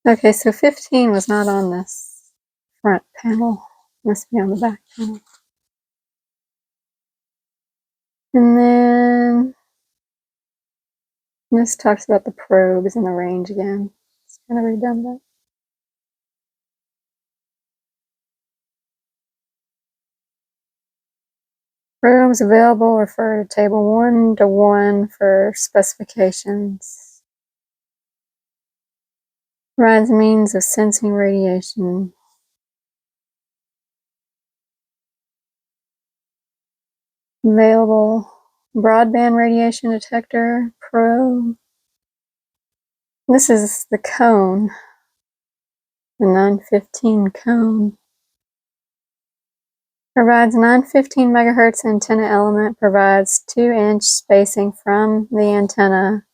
Okay, so 15 was not on this front panel. Must be on the back panel. And then this talks about the probes and the range again. It's kind of redundant. Probes available refer to table 1-1 for specifications. Provides means of sensing radiation. Available broadband radiation detector probe. This is the cone, the 915 cone. Provides 915 megahertz antenna element, provides 2-inch spacing from the antenna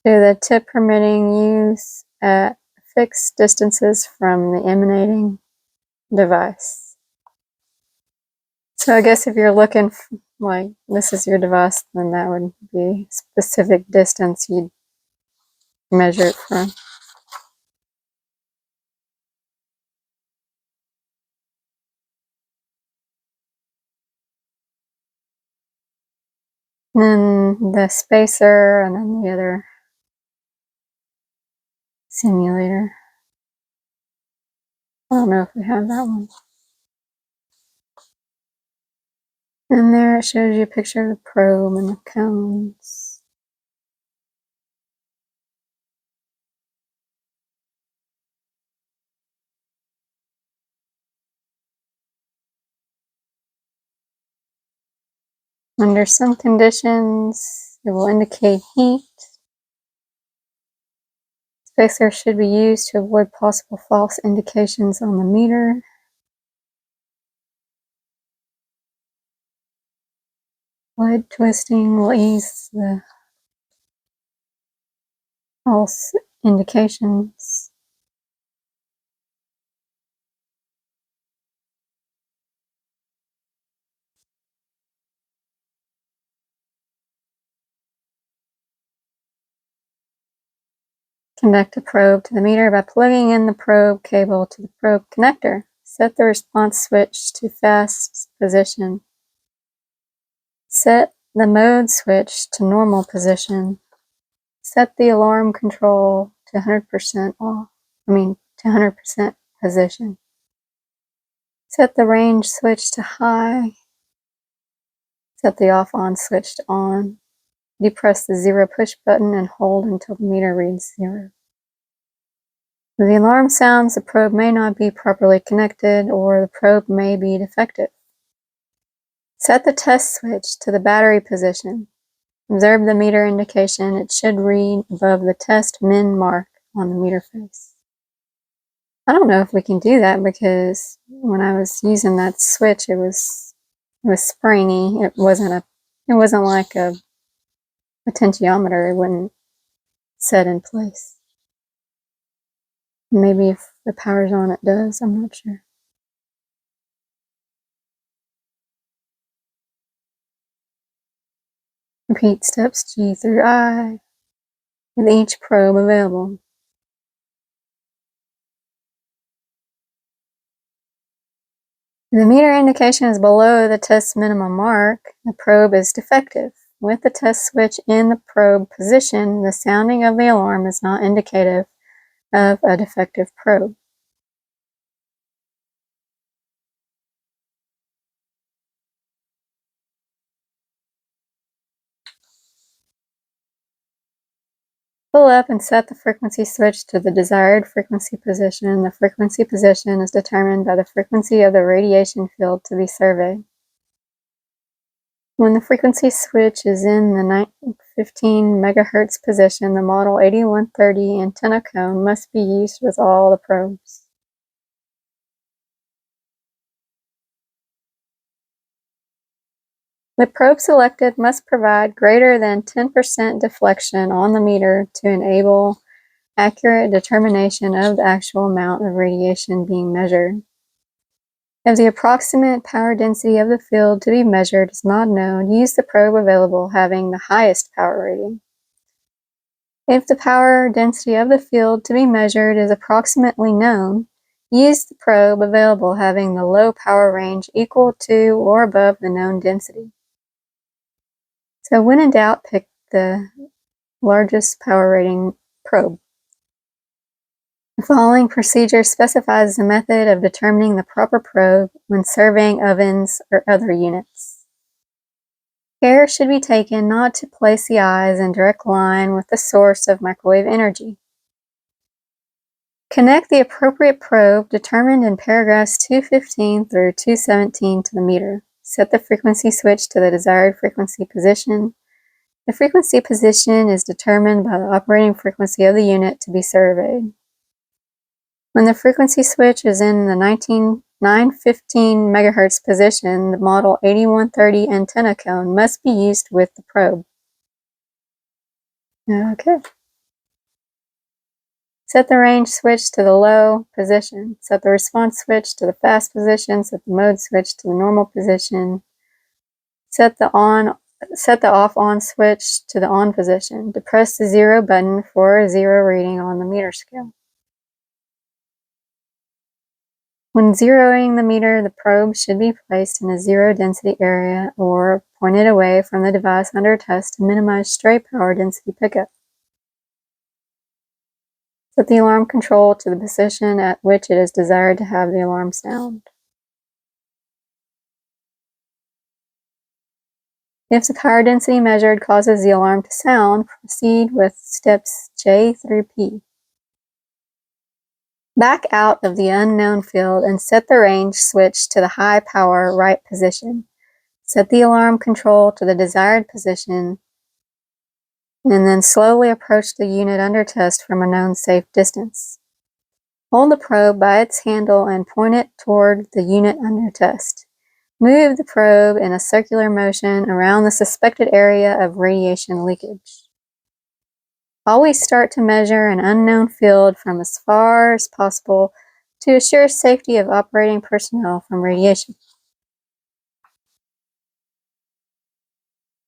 to the tip, permitting use at fixed distances from the emanating device. So I guess if you're looking like this is your device, then that would be specific distance you'd measure it from. And then the spacer, and then the other simulator. I don't know if we have that one. And there it shows you a picture of the probe and the cones. Under some conditions, it will indicate heat. Spacer should be used to avoid possible false indications on the meter. Blade twisting will ease the false indications. Connect the probe to the meter by plugging in the probe cable to the probe connector. Set the response switch to fast position. Set the mode switch to normal position. Set the alarm control to 100% off. to 100% position. Set the range switch to high. Set the off-on switch to on. Depress the 0 push button and hold until the meter reads 0. If the alarm sounds, the probe may not be properly connected, or the probe may be defective. Set the test switch to the battery position. Observe the meter indication. It should read above the test min mark on the meter face. I don't know if we can do that because when I was using that switch, it was springy. It wasn't like a potentiometer. It wouldn't set in place. Maybe if the power's on, it does. I'm not sure. Repeat steps G through I with each probe available. If the meter indication is below the test minimum mark, the probe is defective. With the test switch in the probe position, the sounding of the alarm is not indicative of a defective probe. Pull up and set the frequency switch to the desired frequency position. The frequency position is determined by the frequency of the radiation field to be surveyed. When the frequency switch is in the 915 MHz position, the model 8130 antenna cone must be used with all the probes. The probe selected must provide greater than 10% deflection on the meter to enable accurate determination of the actual amount of radiation being measured. If the approximate power density of the field to be measured is not known, use the probe available having the highest power rating. If the power density of the field to be measured is approximately known, use the probe available having the low power range equal to or above the known density. So when in doubt, pick the largest power rating probe. The following procedure specifies the method of determining the proper probe when surveying ovens or other units. Care should be taken not to place the eyes in direct line with the source of microwave energy. Connect the appropriate probe determined in paragraphs 215 through 217 to the meter. Set the frequency switch to the desired frequency position. The frequency position is determined by the operating frequency of the unit to be surveyed. When the frequency switch is in the 915 MHz position, the model 8130 antenna cone must be used with the probe. Okay. Set the range switch to the low position. Set the response switch to the fast position. Set the mode switch to the normal position. Set the off-on switch to the on position. Depress the 0 button for a 0 reading on the meter scale. When zeroing the meter, the probe should be placed in a zero density area or pointed away from the device under test to minimize stray power density pickup. Set the alarm control to the position at which it is desired to have the alarm sound. If the power density measured causes the alarm to sound, proceed with steps J through P. Back out of the unknown field and set the range switch to the high power right position. Set the alarm control to the desired position and then slowly approach the unit under test from a known safe distance. Hold the probe by its handle and point it toward the unit under test. Move the probe in a circular motion around the suspected area of radiation leakage. Always start to measure an unknown field from as far as possible to assure safety of operating personnel from radiation.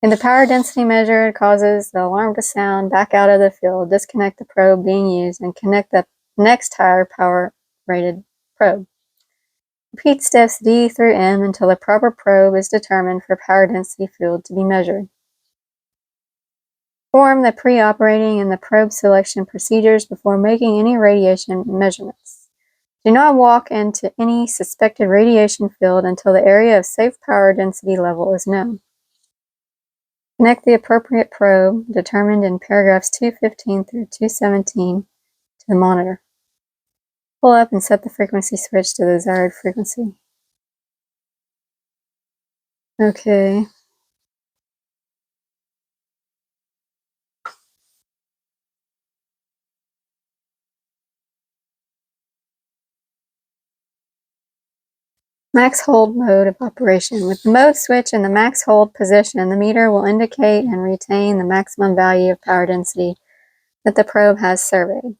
If the power density measured causes the alarm to sound, back out of the field, disconnect the probe being used, and connect the next higher power rated probe. Repeat steps D through M until the proper probe is determined for power density field to be measured. Perform the pre-operating and the probe selection procedures before making any radiation measurements. Do not walk into any suspected radiation field until the area of safe power density level is known. Connect the appropriate probe, determined in paragraphs 215 through 217, to the monitor. Pull up and set the frequency switch to the desired frequency. Okay. Max hold mode of operation. With the mode switch in the max hold position, the meter will indicate and retain the maximum value of power density that the probe has surveyed.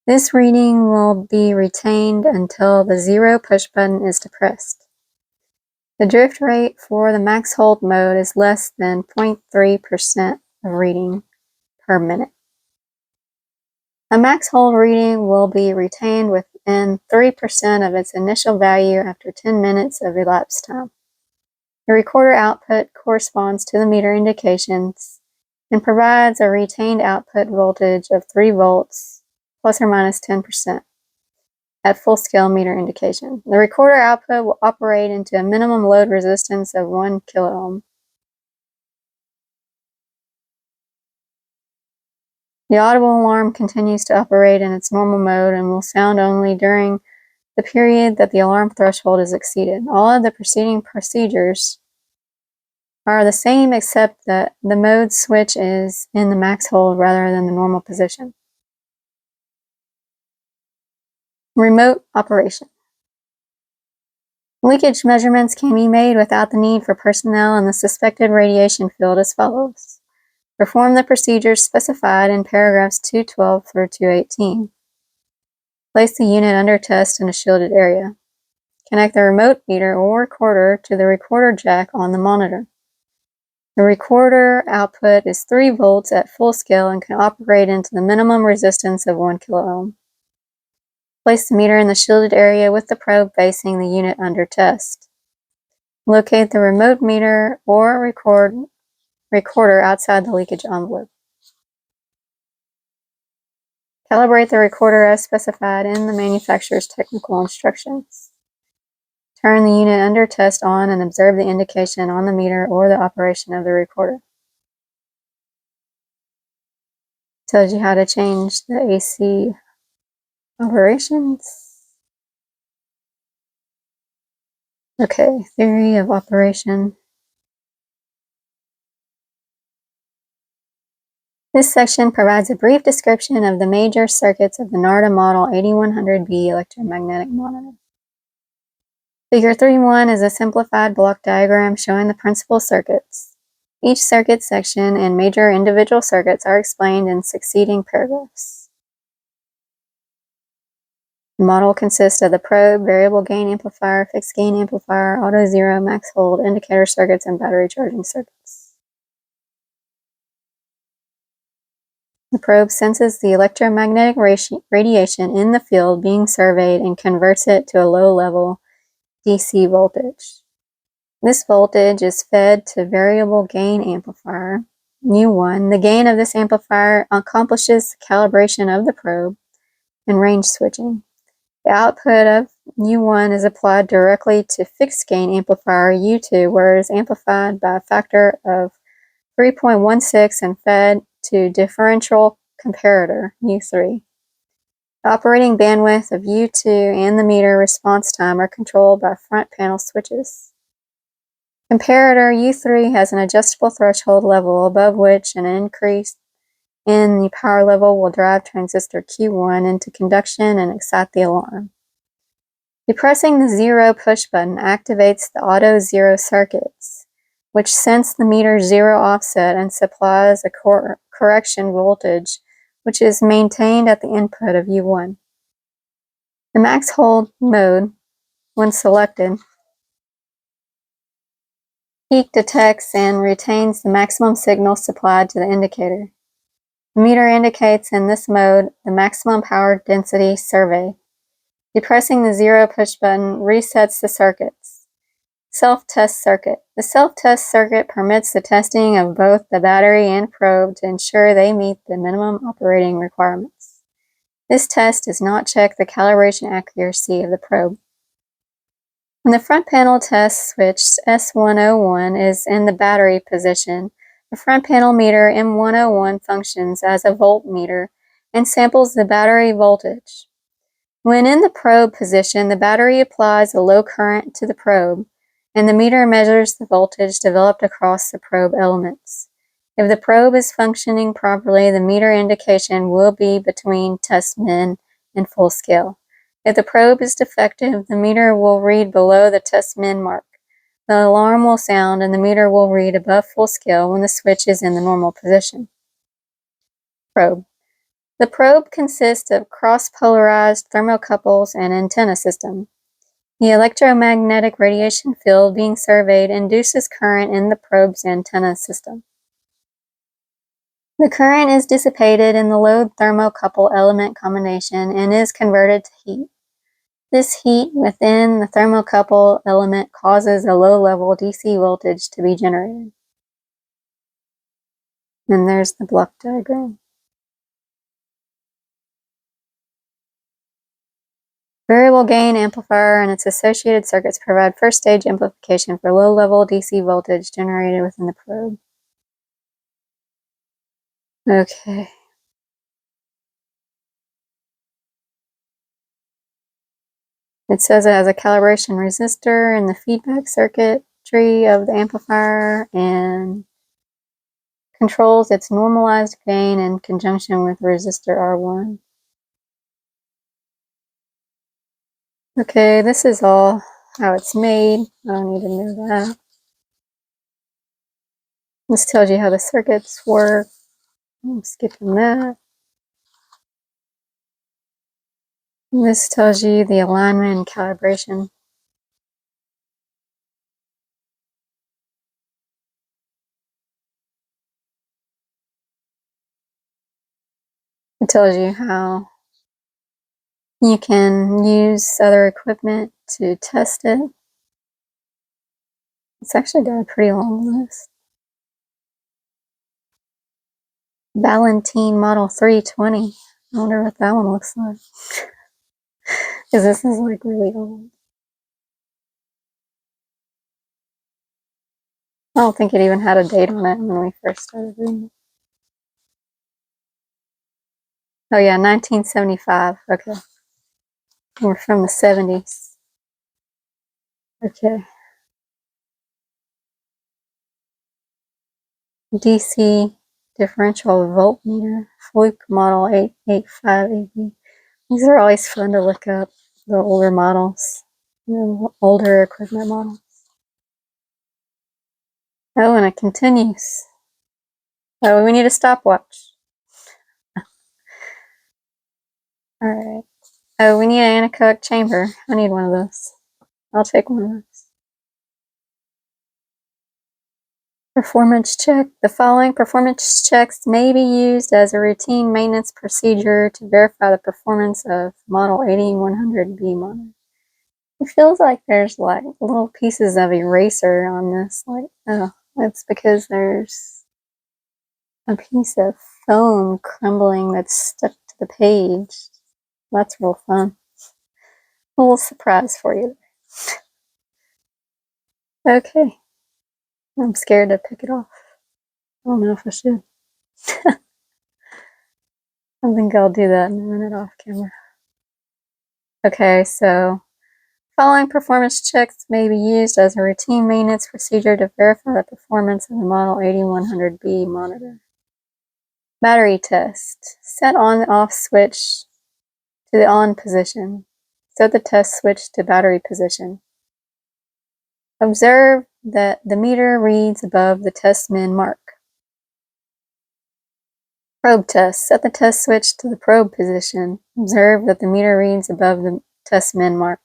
This reading will be retained until the 0 push button is depressed. The drift rate for the max hold mode is less than 0.3% of reading per minute. A max hold reading will be retained within 3% of its initial value after 10 minutes of elapsed time. The recorder output corresponds to the meter indications and provides a retained output voltage of 3 volts plus or minus 10% at full scale meter indication. The recorder output will operate into a minimum load resistance of 1 kiloohm. The audible alarm continues to operate in its normal mode and will sound only during the period that the alarm threshold is exceeded. All of the preceding procedures are the same except that the mode switch is in the max hold rather than the normal position. Remote operation. Leakage measurements can be made without the need for personnel in the suspected radiation field as follows. Perform the procedures specified in paragraphs 212 through 218. Place the unit under test in a shielded area. Connect the remote meter or recorder to the recorder jack on the monitor. The recorder output is 3 volts at full scale and can operate into the minimum resistance of 1 kiloohm. Place the meter in the shielded area with the probe facing the unit under test. Locate the remote meter or recorder outside the leakage envelope. Calibrate the recorder as specified in the manufacturer's technical instructions. Turn the unit under test on and observe the indication on the meter or the operation of the recorder. Tells you how to change the AC operations. Okay, theory of operation. This section provides a brief description of the major circuits of the Narda Model 8100B electromagnetic monitor. Figure 3.1 is a simplified block diagram showing the principal circuits. Each circuit section and major individual circuits are explained in succeeding paragraphs. The model consists of the probe, variable gain amplifier, fixed gain amplifier, auto zero, max hold, indicator circuits, and battery charging circuits. The probe senses the electromagnetic radiation in the field being surveyed and converts it to a low-level DC voltage. This voltage is fed to variable gain amplifier, U1. The gain of this amplifier accomplishes the calibration of the probe and range switching. The output of U1 is applied directly to fixed gain amplifier U2, where it is amplified by a factor of 3.16 and fed to differential comparator U3. The operating bandwidth of U2 and the meter response time are controlled by front panel switches. Comparator U3 has an adjustable threshold level above which an increase in the power level will drive transistor Q1 into conduction and excite the alarm. Depressing the zero push button activates the auto zero circuits, which sense the meter's zero offset and supplies a correction voltage, which is maintained at the input of U1. The max hold mode, when selected, peak detects and retains the maximum signal supplied to the indicator. The meter indicates in this mode the maximum power density survey. Depressing the zero push button resets the circuits. Self-test circuit. The self-test circuit permits the testing of both the battery and probe to ensure they meet the minimum operating requirements. This test does not check the calibration accuracy of the probe. When the front panel test switch S101 is in the battery position, the front panel meter M101 functions as a voltmeter and samples the battery voltage. When in the probe position, the battery applies a low current to the probe, and the meter measures the voltage developed across the probe elements. If the probe is functioning properly, the meter indication will be between test min and full scale. If the probe is defective, the meter will read below the test min mark. The alarm will sound and the meter will read above full scale when the switch is in the normal position. Probe. The probe consists of cross-polarized thermocouples and antenna system. The electromagnetic radiation field being surveyed induces current in the probe's antenna system. The current is dissipated in the load thermocouple element combination and is converted to heat. This heat within the thermocouple element causes a low-level DC voltage to be generated. And there's the block diagram. Variable gain amplifier and its associated circuits provide first-stage amplification for low-level DC voltage generated within the probe. Okay. It says it has a calibration resistor in the feedback circuitry of the amplifier and controls its normalized gain in conjunction with resistor R1. Okay, this is all how it's made. I don't need to know that. This tells you how the circuits work. I'm skipping that. And this tells you the alignment and calibration. It tells you how you can use other equipment to test it. It's actually got a pretty long list. Valentine Model 320. I wonder what that one looks like. Because this is like really old. I don't think it even had a date on it when we first started reading it. Oh yeah, 1975. Okay. We're from the 70s. Okay. DC differential voltmeter, Fluke model 885AB. These are always fun to look up, the older models, the older equipment models. Oh, and it continues. Oh, we need a stopwatch. Alright. Oh, we need an anechoic chamber. I need one of those. I'll take one of those. Performance check. The following performance checks may be used as a routine maintenance procedure to verify the performance of Model 8100B monitor. It feels like there's like little pieces of eraser on this. Like, oh, that's because there's a piece of foam crumbling that's stuck to the page. That's real fun. A little surprise for you. Okay. I'm scared to pick it off. I don't know if I should. I think I'll do that in a minute off camera. Okay, so following performance checks may be used as a routine maintenance procedure to verify the performance of the Model 8100B monitor. Battery test. Set on-off switch to the on position. Set the test switch to battery position. Observe that the meter reads above the test min mark. Probe test. Set the test switch to the probe position. Observe that the meter reads above the test min mark.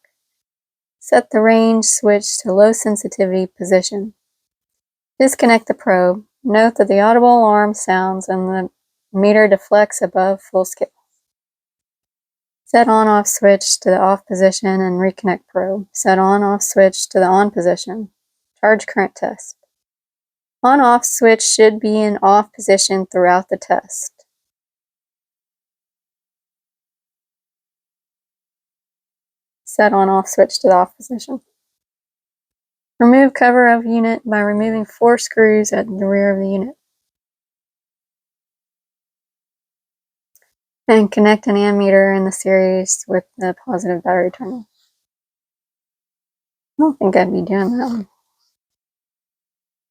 Set the range switch to low sensitivity position. Disconnect the probe. Note that the audible alarm sounds and the meter deflects above full scale. Set on-off switch to the off position and reconnect probe. Set on-off switch to the on position. Charge current test. On-off switch should be in off position throughout the test. Set on-off switch to the off position. Remove cover of unit by removing 4 screws at the rear of the unit. And connect an ammeter in the series with the positive battery terminal. I don't think I'd be doing that one.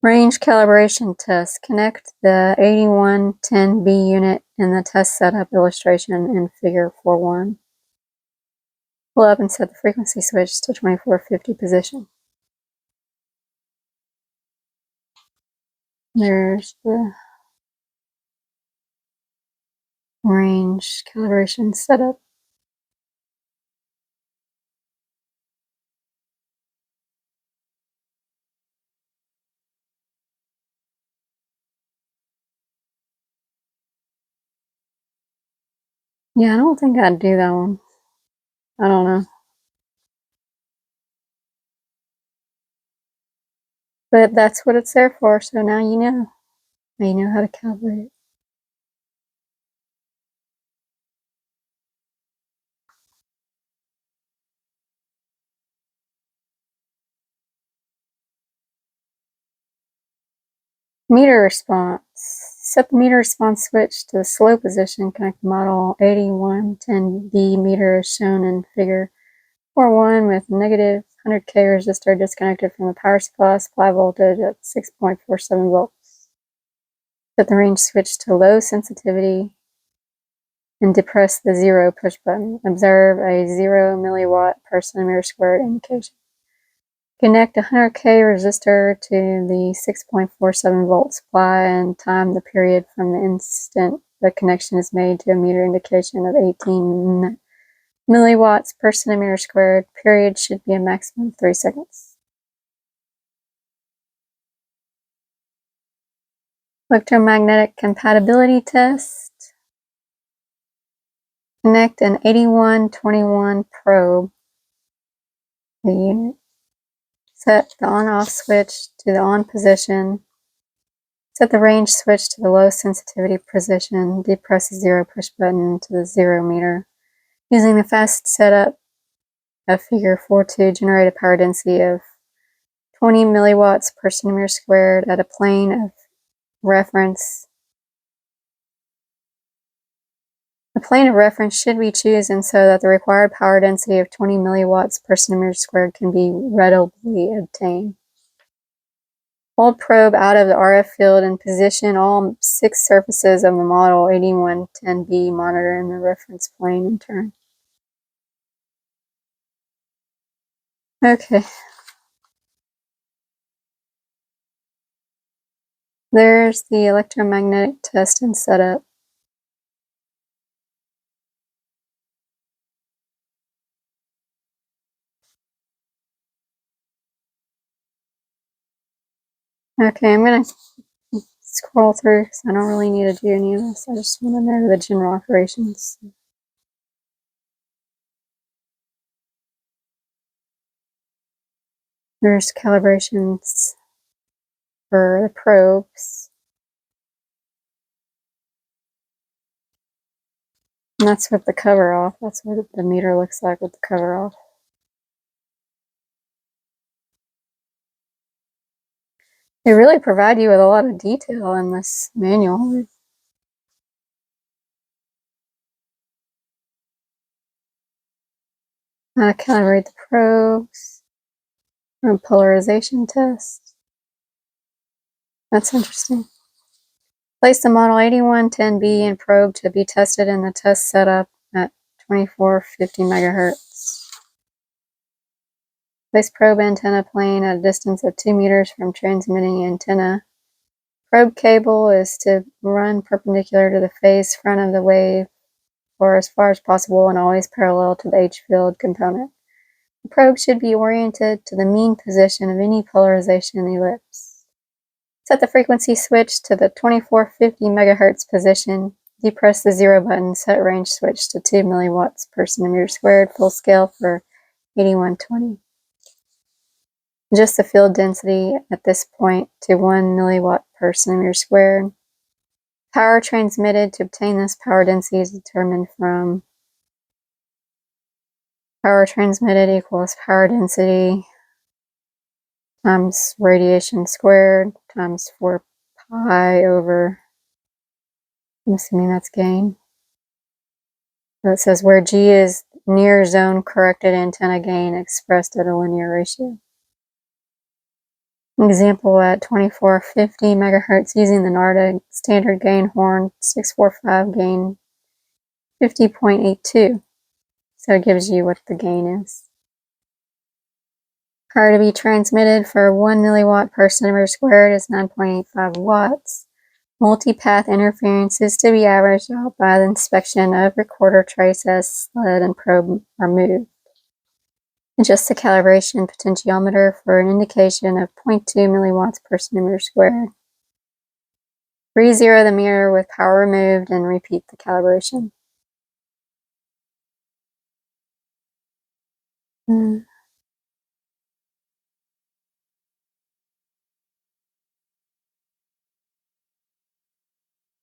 Range calibration test. Connect the 8110B unit in the test setup illustration in figure 4.1. Pull up and set the frequency switch to 2450 position. There's the range calibration setup. Yeah, I don't think I'd do that one. I don't know. But that's what it's there for, so now you know. Now you know how to calibrate it. Meter response. Set the meter response switch to the slow position. Connect the model 8110B meter as shown in figure 4.1 with negative 100K resistor disconnected from the power supply. Supply voltage at 6.47 volts. Set the range switch to low sensitivity and depress the 0 push button. Observe a 0 milliwatt per centimeter squared indication. Connect a 100K resistor to the 6.47 volt supply and time the period from the instant the connection is made to a meter indication of 18 milliwatts per centimeter squared. Period should be a maximum of 3 seconds. Electromagnetic compatibility test. Connect an 8121 probe to the unit. Set the on-off switch to the on position. Set the range switch to the low sensitivity position. Depress the 0 push button to the 0 meter. Using the fast setup of figure 4.2, generate a power density of 20 milliwatts per centimeter squared at a plane of reference. The plane of reference should be chosen so that the required power density of 20 milliwatts per centimeter squared can be readily obtained. Hold probe out of the RF field and position all 6 surfaces of the model 8110B monitor in the reference plane in turn. Okay. There's the electromagnetic test and setup. Okay, I'm going to scroll through because I don't really need to do any of this. I just want to know the general operations. There's calibrations for the probes. And that's with the cover off. That's what the meter looks like with the cover off. They really provide you with a lot of detail in this manual. How to calibrate the probes. From polarization test. That's interesting. Place the model 8110B in probe to be tested in the test setup at 2450 MHz. Place probe antenna plane at a distance of 2 meters from transmitting antenna. Probe cable is to run perpendicular to the phase front of the wave or as far as possible and always parallel to the H-field component. The probe should be oriented to the mean position of any polarization ellipse. Set the frequency switch to the 2450 MHz position. Depress the 0 button. Set range switch to 2 milliwatts per centimeter squared, full scale for 8120. Adjust the field density at this point to 1 milliwatt per centimeter squared. Power transmitted to obtain this power density is determined from power transmitted equals power density times radiation squared times 4 pi over, I'm assuming that's gain. So it says where G is near zone corrected antenna gain expressed at a linear ratio. Example at 2450 MHz using the Narda standard gain horn 645 gain 50.82. So it gives you what the gain is. Power to be transmitted for 1 milliwatt per centimeter squared is 9.85 watts. Multipath interference is to be averaged out by the inspection of recorder trace as sled and probe are moved. Adjust the calibration potentiometer for an indication of 0.2 milliwatts per centimeter squared. Re-zero the meter with power removed and repeat the calibration.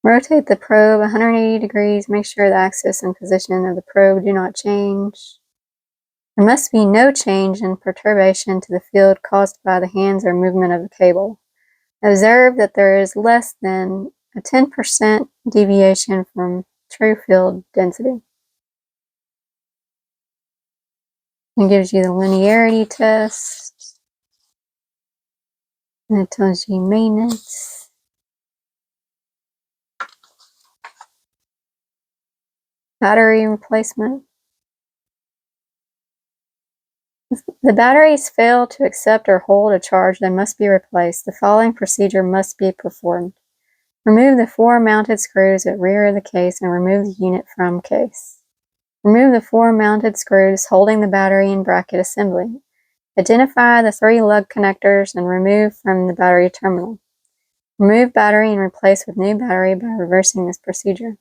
Rotate the probe 180 degrees. Make sure the axis and position of the probe do not change. There must be no change in perturbation to the field caused by the hands or movement of the cable. Observe that there is less than a 10% deviation from true field density. It gives you the linearity test. And it tells you maintenance. Battery replacement. If the batteries fail to accept or hold a charge, they must be replaced. The following procedure must be performed. Remove the 4 mounted screws at rear of the case and remove the unit from case. Remove the 4 mounted screws holding the battery and bracket assembly. Identify the 3 lug connectors and remove from the battery terminal. Remove battery and replace with new battery by reversing this procedure.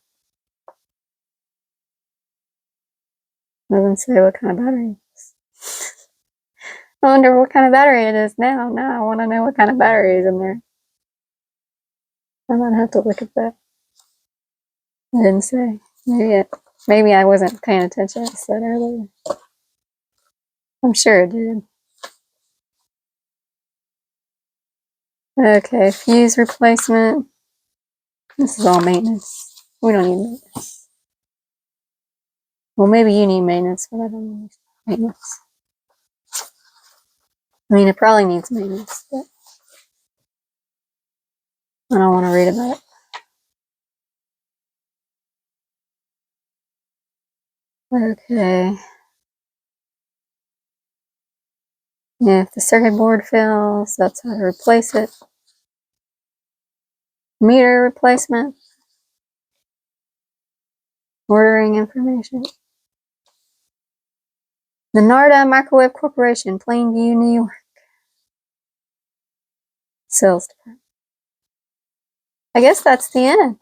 Doesn't say what kind of battery it is. I wonder what kind of battery it is now. Now I want to know what kind of battery is in there. I might have to look at that. I didn't say. Maybe I wasn't paying attention. I said earlier. I'm sure it did. Okay, fuse replacement. This is all maintenance. We don't need maintenance. Well, maybe you need maintenance, but I don't need maintenance. I mean, it probably needs maintenance, but I don't want to read about it. Okay. If the circuit board fails, that's how to replace it. Meter replacement. Ordering information. The Narda Microwave Corporation, Plainview, New York. Sales department. I guess that's the end.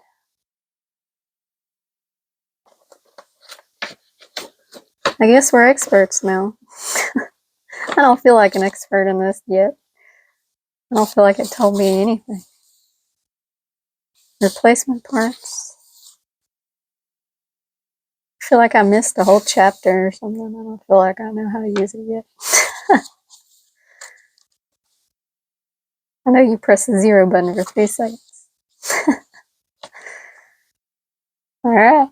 I guess we're experts now. I don't feel like an expert in this yet. I don't feel like it told me anything. Replacement parts. I feel like I missed a whole chapter or something. I don't feel like I know how to use it yet. I know you press the 0 button for 3 seconds. Alright.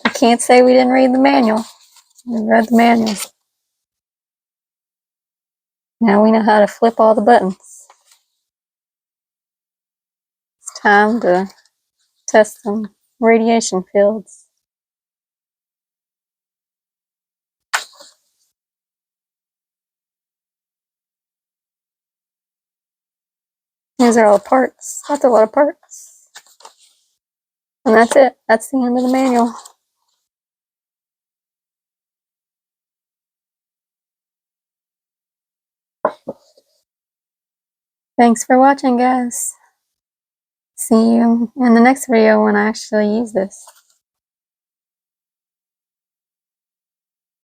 I can't say we didn't read the manual. We read the manual. Now we know how to flip all the buttons. It's time to test some radiation fields. These are all parts. That's a lot of parts. And that's it. That's the end of the manual. Thanks for watching, guys. See you in the next video when I actually use this.